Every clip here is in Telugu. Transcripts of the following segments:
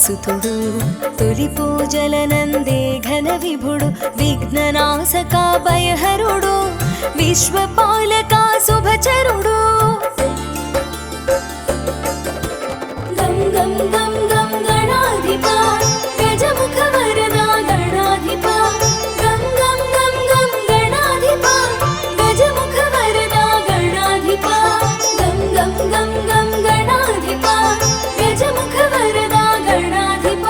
సుతుడు తొలి పూజలనందే ఘన విభుడు విఘ్ననాశక భయహరుడు విశ్వపాలక శుభచరుడు గం గం గం గం గణాధిప గజముఖ వరదా గణాధిప గం గం గం గం గణాధిప గజముఖ వరదా గణాధిప గం గం గం గం గణాధిప గజముఖ వరదా గణాధిప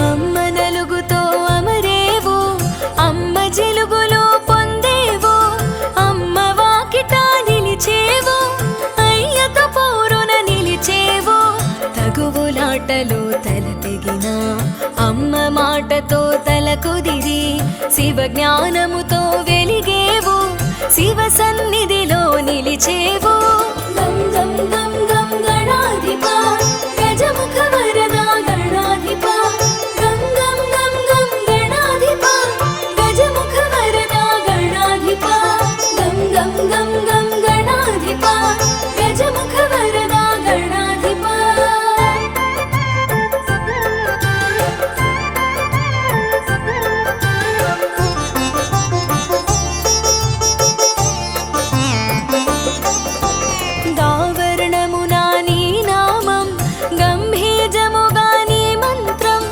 అమ్మ నలుగుతో అమరేవు అమ్మ జిలుగులో పొందేవు అమ్మ వాకిట నిలిచేవు అయ్యతో పోరున నిలిచేవు తగువులాటలో తల తెగిన అమ్మ మాటతో తల కుదిరి శివ జ్ఞానముతో వెలిగేవు శివ సన్నిధిలో నిలిచేవు గం గం గం గం గణాధిప గజముఖ వరదా గణాధిప గం గం గం గం గణాధిప గజముఖ వరదా గణాధిప గం గం గం గం గణాధిప గజముఖ వరదా గణాధిప దావరణమునా నీ నామం గంభీజముగా నీ మంత్రం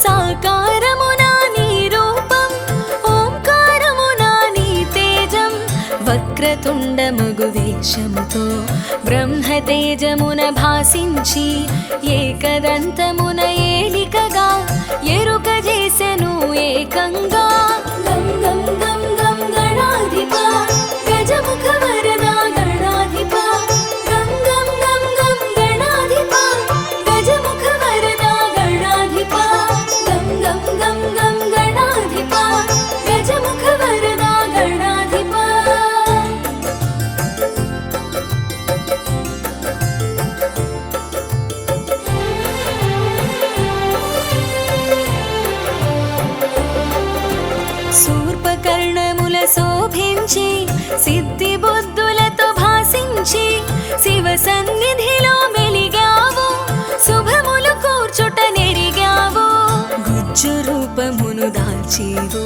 సాకారమునా నీ రూపం ఓంకారమునా నీ తేజం వక్రతుండమగు వేషముతో బ్రహ్మతేజమున భాసించి ఏకదంతమున ఏలికగా ఎరుక చేసెను ఏకంగా గం గం గం గం గణాధిప గజముఖ వరదా గణాధిప గం గం గం గం గణాధిప గజముఖ వరదా గణాధిప గం గం గం గం గణాధిప గజముఖ వరదా గణాధిప శూర్పకర్ణముల శోభించి సిద్ధి బుద్ధులతో భాసించి శివ సన్నిధిలో మెలిగావు శుభములు కూర్చుట నెరిగావు గుజ్జు రూపమును దాల్చేవు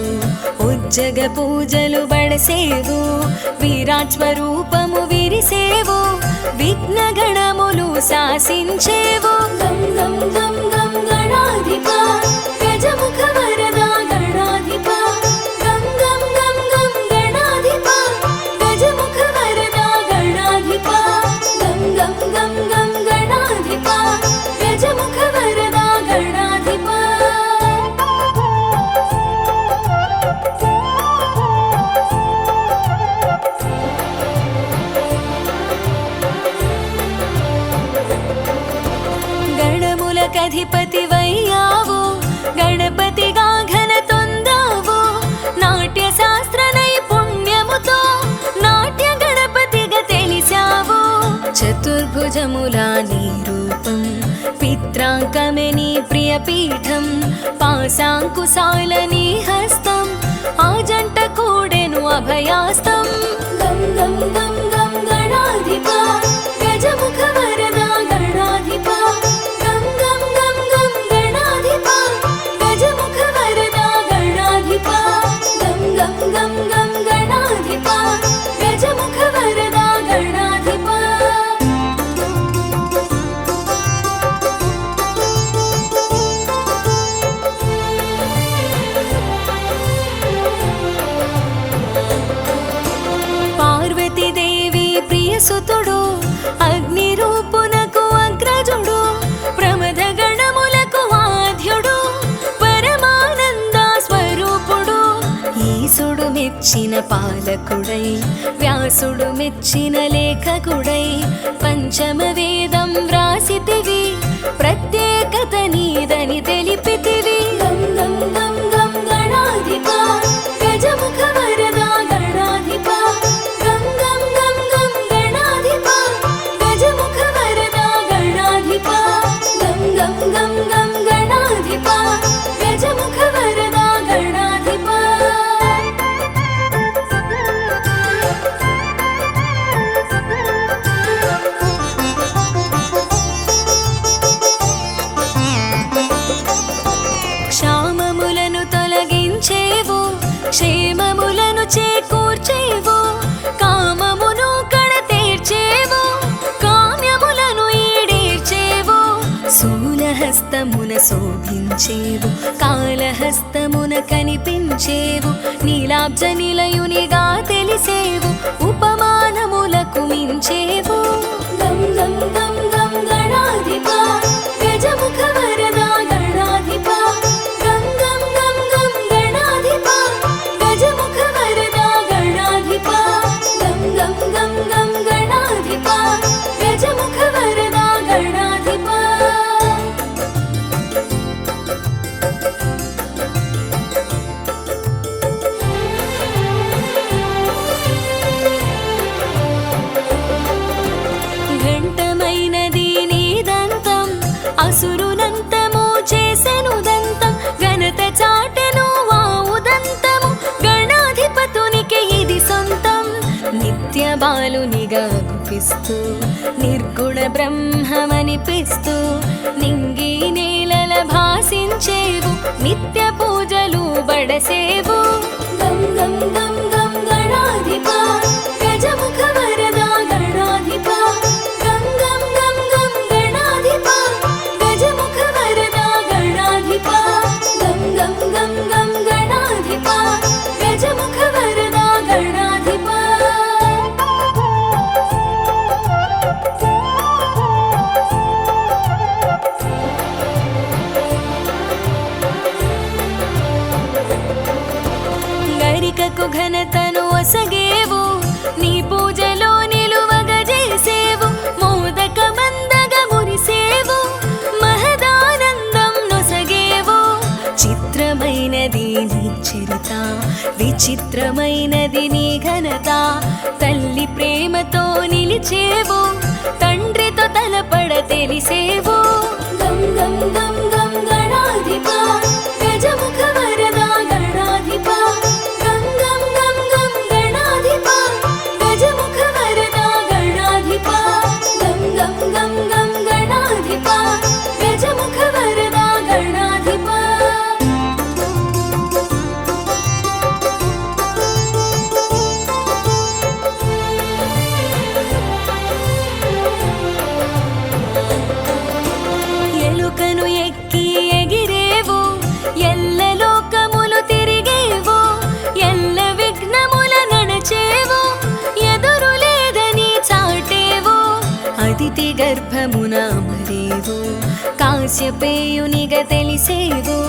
ఉజ్జగ పూజలు బడసేవు విరాట్ స్వరూపము విరిసేవు విఘ్న గణములు శాసించేవు గం గం గం గం గణాధిప గజముఖ వరదా గణాధిప గం గం గం గం గణాధిప గజముఖ వరదా గణాధిప గం గం గం గం గణాధిప గజముఖ వరదా గణాధిప గణములకధిపతి వయ్యావు గణపతిగా ఘన తొందావు నాట్య శాస్త్ర నైపుణ్యముతో నాట్య గణపతిగా తెలిసావు చతుర్భుజములా నీ రూపం పిత్రాంకమే నీ ప్రియపీఠం పాశాంకుశాల నీ హస్తం ఆ జంట కూడెను అభయాస్తం గం గం గం గం గణాధిప గజముఖ వరదా గణాధిప గం గం గం గం గణాధిప గజముఖ వరదా గణాధిప గం గం గం గం గణాధిప గజముఖ వరదా గణాధిప పార్వతీదేవి ప్రియసుతుడు అగ్ని రూపునకు అగ్రజుడు ప్రమథ గణములకు ఆద్యుడు పరమానంద స్వరూపుడు ఈశుడు మెచ్చిన పాలకుడై వ్యాసుడు మెచ్చిన లేఖకుడై పంచమ వేదం వ్రాసితివి ప్రత్యేకత నీదని తెలిపితివి గం గం గం గం గణాధిప గజముఖ వరదా గణాధిప గం గం గం గం గణాధిప గజముఖ వరదా గణాధిప గం గం గం గం గణాధిప గజముఖ వరదా గణ శోభించేవు, కాళహస్తమున కనిపించేవు, నీలాబ్జ నిలయునిగా తెలిసేవు, ఉపమానములకు మించేవు. గం గం గం గం గణాధిప గజముఖ వరదా గణాధిప, గం గం గం గం గణాధిప గజముఖ వరదా గణాధిప, గం గం గం గం గణాధిప గజముఖ వరదా గణాధిప. ఘంటమైనది నీదంతం, అసురునంతము చేసెను దంతం, ఘనత చాటెను వావుదంతము, గణాధిపతునికి ఇది సొంతం. నిత్య బాలునిగా గుపిస్తూ నిర్గుణ బ్రహ్మమనిపిస్తూ, నింగి నేలల భాసించేవు, నిత్య పూజలు బడసేవు. గం గం గం గం గణాధిప గజముఖ వరదా గణాధిప, గం గం గం గం గణాధిప గజముఖ వరదా గణాధిప, గం గం గం గం గణాధిప గజముఖ వరదా గణాధిప. గరికకు ఘనతను ఒసగేవు, నీ పూజలో నిలువగజేసేవు, మోదక మందగ మురిసేవు, మహదానందం నొసగేవు. చిత్రమైనది నీ చరిత, విచిత్రమైనది నీ ఘనత, తల్లి ప్రేమతో నిలిచేవు, తండ్రితో తలపడ తెలిసేవు. గం గం గం గం గణాధిప గజముఖ వరదా గణాధిప, గం గం గం గం గణాధిప గజముఖ వరదా గణాధిప, గం గం గం గం గణాధిప గజముఖ వరదా గణాధిప. ఎలుకను ఎక్కి ఎగిరేవు, ఎల్ల లోకములు తిరిగేవు, ఎల్ల విఘ్నముల నడచేవు, ఎదురు లేదని చాటేవు, అతిథి గర్భమున మరేవు, కాశ్యపేయునిగా తెలిసేవు,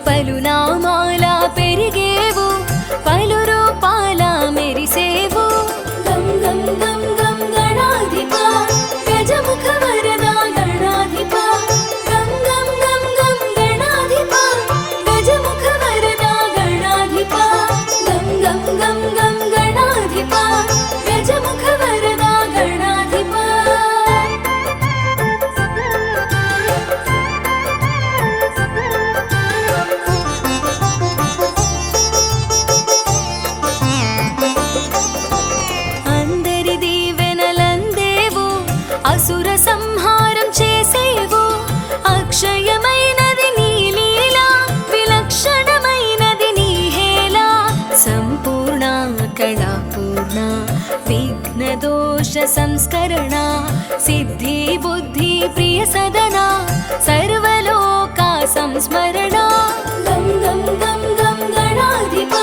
పలునామాల పెరిగేవు, పలు రూపాల మెరిసేవు. గం గం గం గం గణాధిప గజముఖ వరదా గణాధిప, గం గం గం గం గణాధిప గజముఖ వరదా గణాధిప, గం గం గం గం గణాధిప గజముఖ వరదా గణాధిప. అందరి దీవెనలందేవు, అసుర సంహారం చేసేవు, అక్షయమైనది నీ లీల, విలక్షణమైనది నీ హేళ, సంపూర్ణ కళాపూర్ణ విఘ్న దోష సంస్కరణ, సిద్ధి బుద్ధి ప్రియ సదన, సర్వలోక సంస్మరణ. గం గం గం గం గణాధిప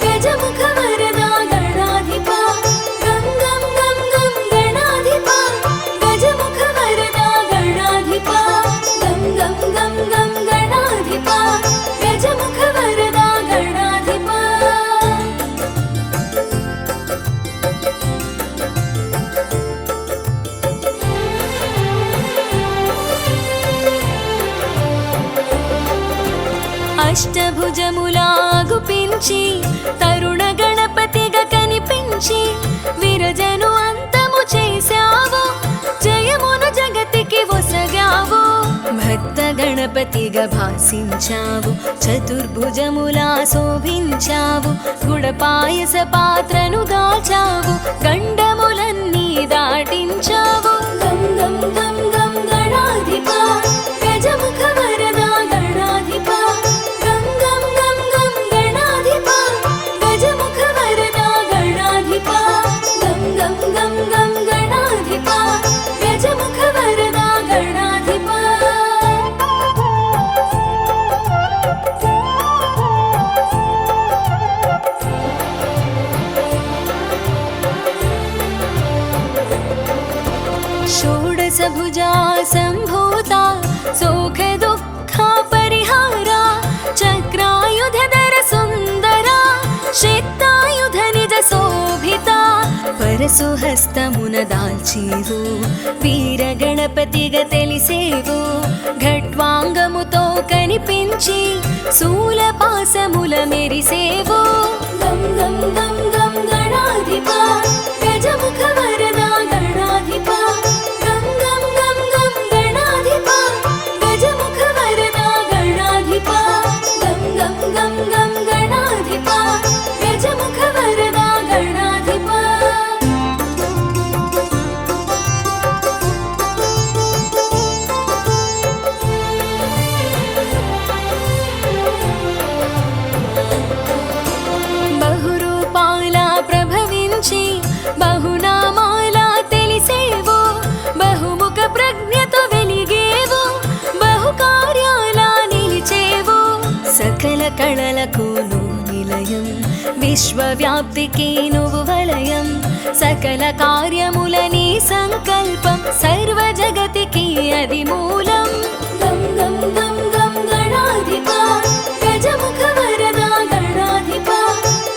గజముఖ వరదా గణాధిప, గం గం గం గం గణాధిప గజముఖ వరదా గణాధిప, గం గం గం గం గణాధిప గజముఖ వరదా గణాధిప. అష్టభుజములాగుపించి తరుణ గణపతిగా కనిపించి, విరజను అంతము చేశావు, జయమును జగతికి ఒసగావు, భక్త గణపతిగా భాసించావు, చతుర్భుజములా శోభించావు, గుడపాయస పాత్రను దాచావు, గండములన్నీ దాటించావు. గం గం గం గం గణాధిప గజముఖ వరదా గణాధిప, గం గం గం గం గణాధిప గజముఖ వరదా గణాధిప, గం గం గం గం గణాధిప గజముఖ వరదా గణాధిప. सम्भूता सुख दुःख परिहारा चक्रायुधधर सुन्दरा श्वेतायुध निज शोभिता परशुहस्तमुन दाल्चीवु वीर गणपतिग तेलिसेवु घट्वांगमुतो कनिपिंची शूलपासमुल मेरिसेवु गं गं गं गं गणाधिपा गजमुख वरदा गणाधिपा गं गं गं गं गणाधिपा गजमुख वरदा गणाधिपा गं गं गं गं गणाधिपा गजमुख वरदा गणाधिपा बहुरूपाला ప్రభవించి బహునామాలా తెలిసేవో బహుముఖ ప్రజ్ఞతో వెలిగేవో బహుకార్యాల నిలిచేవో సకల కళలకు నిలయం విశ్వవ్యాప్తికి నువ్వు వలయం సకల కార్యముల నీ సంకల్పం సర్వ జగతికి అది మూలం గం గం గం గం గణాధిపా గజముఖ వరదా గణాధిపా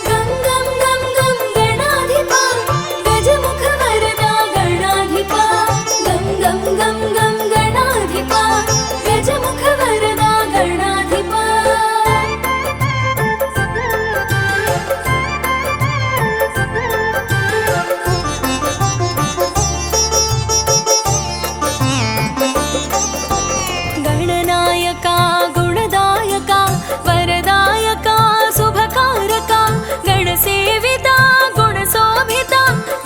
గం గం గం గం గణాధిపా గజముఖ వరదా గణాధిపా గం గం గం గం గణాధిపా గజముఖ వరదా గణాధిపా గణనాయక గుణదాయక వరదాయక శుభకారక గణసేవిత గుణశోభిత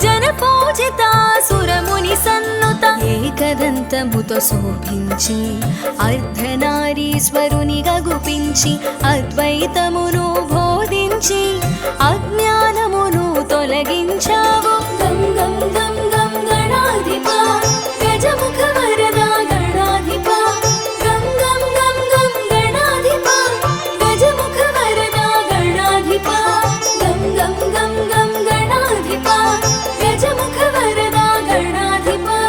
జనపూజిత సురముని సన్నుత ఏకదంతముతో శోభించి అర్ధనారీశ్వరునిగా గుపించి అద్వైతమును బోధించి అజ్ఞానమును తొలగించావు గం గం గం గం గణాధిపా గజముఖ వరదా గణాధిపా గం గం గం గం గణాధిపా గజముఖ వరదా గణాధిపా గం గం గం గం గణాధిపా గజముఖ వరదా గణాధిపా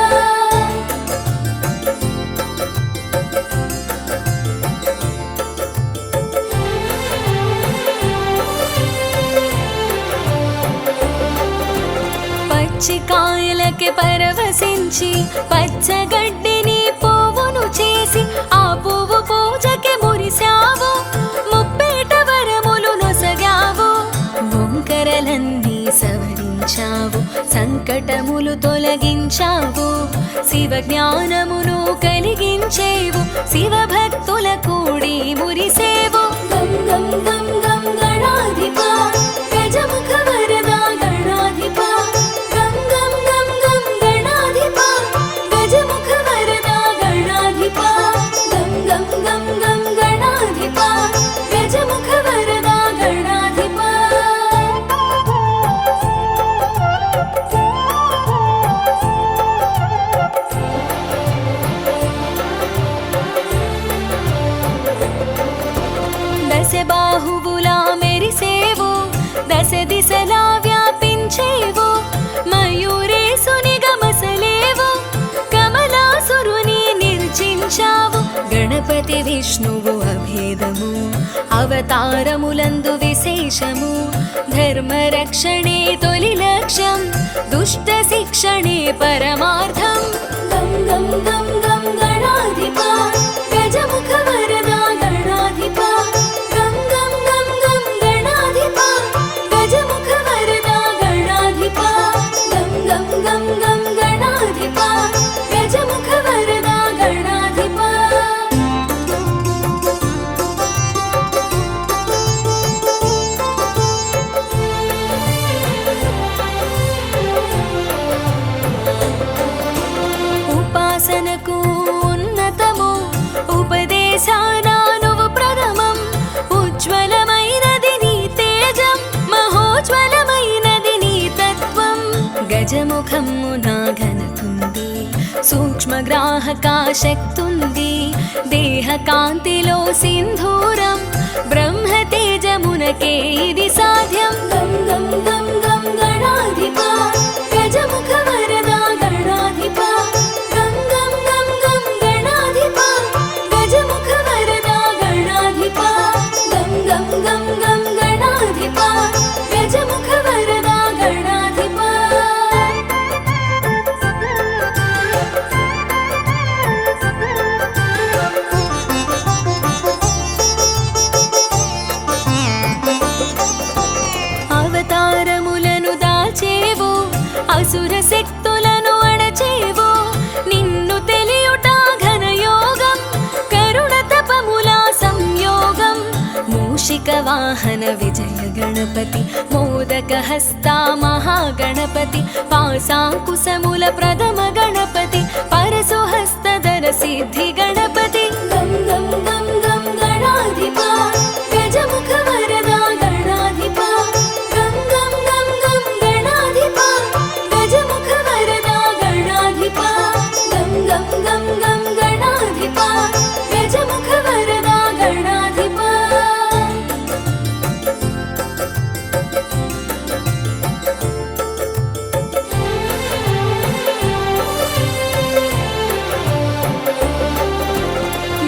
పచ్చికాయలకి పరవశించి పచ్చగడ్డిని పువ్వును చేసి ఆ పువ్వు పూజకి మురిశావు ముప్పేట వరములు నొసగావు వంకరలన్నీ సవరించావు సంకటములు తొలగించావు శివ జ్ఞానమును కలిగించేవు శివ భక్తుల కూడి మురిసేవు గం గం గం గం గణాధిపా గజముఖ వరదా గణాధిపా గం గం గం గం గణాధిపా గజముఖ వరదా గణాధిపా గం గం గం గం గణాధిపా గజముఖ వరదా గణాధిపా దశ బాహువులా మెరిసేవు దశ దిశలా వ్యాపించేవు మయూరేశునిగా మసలేవు కమలాసురుని నిర్జించావు గణపతి విష్ణువు అభేదము అవతారములందు విశేషము ధర్మ రక్షణే తొలి లక్ష్యం దుష్ట శిక్షణే పరమార్థం గం గం గం గం గణాధిపా గజముఖ వరదా గణాధిపా గం గం గం గం గణాధిపా గజముఖ వరదా గణాధిపా గం గం గం గం గణాధిపా గజముఖ వరదా గణాధిపా ఉపాసనకు ఉన్నతము ఉపదేశాన నువ్వు ప్రథమం ఉజ్వలమైనది నీ తేజం మహోజ్వలమైనది నీ తత్వం గజముఖము నా ఘనతుంది సూక్ష్మగ్రాహక శక్తుంది దేహ కాంతిలో సింధూరం బ్రహ్మ తేజమునకే ఇది సాధ్యం గం గం గం గం గణాధిపా గజముఖ వరదా గణాధిపా గం గం గం वाहन विजय गणपति मोदकहस्ता महागणपति पासाङ्कुशमूल प्रथम गणपति परशुहस्तधर सिद्धि गणपति गं गं गं गं गणाधिपा गजमुख वरदा गणाधिपा गं गं गं गं गणाधिपा गजमुख वरदा गणाधिपा गं गं गं गं गणाधिपा गजमुख वरदा गणाधिपा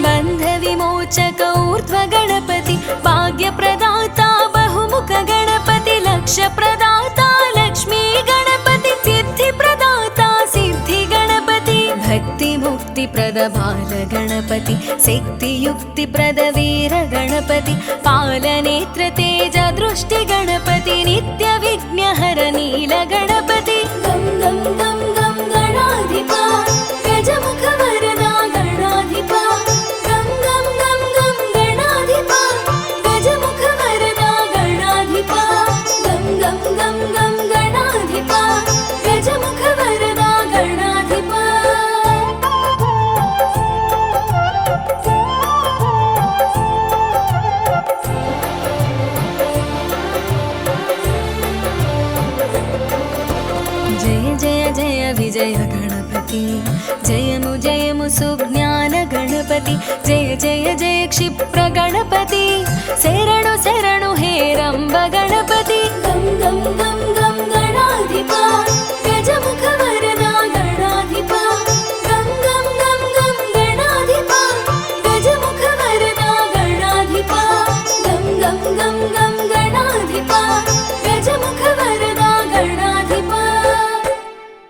बन्धविमोचक ऊर्ध्व गणपति भाग्यप्रदाता बहुमुख गणपति लक्ष्यप्रदाता लक्ष्मी गणपति सिद्धिप्रदाता सिद्धि गणपति भक्तिमुक्तिप्रद बाल गणपति शक्तियुक्तिप्रद वीर गणपति पालनेत्र तेज दृष्टि गणपति नित्य विघ्नहर नील गणपति गं गं गं गं गणाधिपा गजमुख वरदा गणाधिपा गं गं गं गं गणाधिपा गजमुख वरदा गणाधिपा गं गं गं गं गणाधिपा गजमुख वरदा गणाधिपा जय जय जय विजय गणपति जयमु जयमु सुज्ञान गणपति जय जय जय क्षिप्र गणपति शरणु शरणु हे ರಂಬ गणपति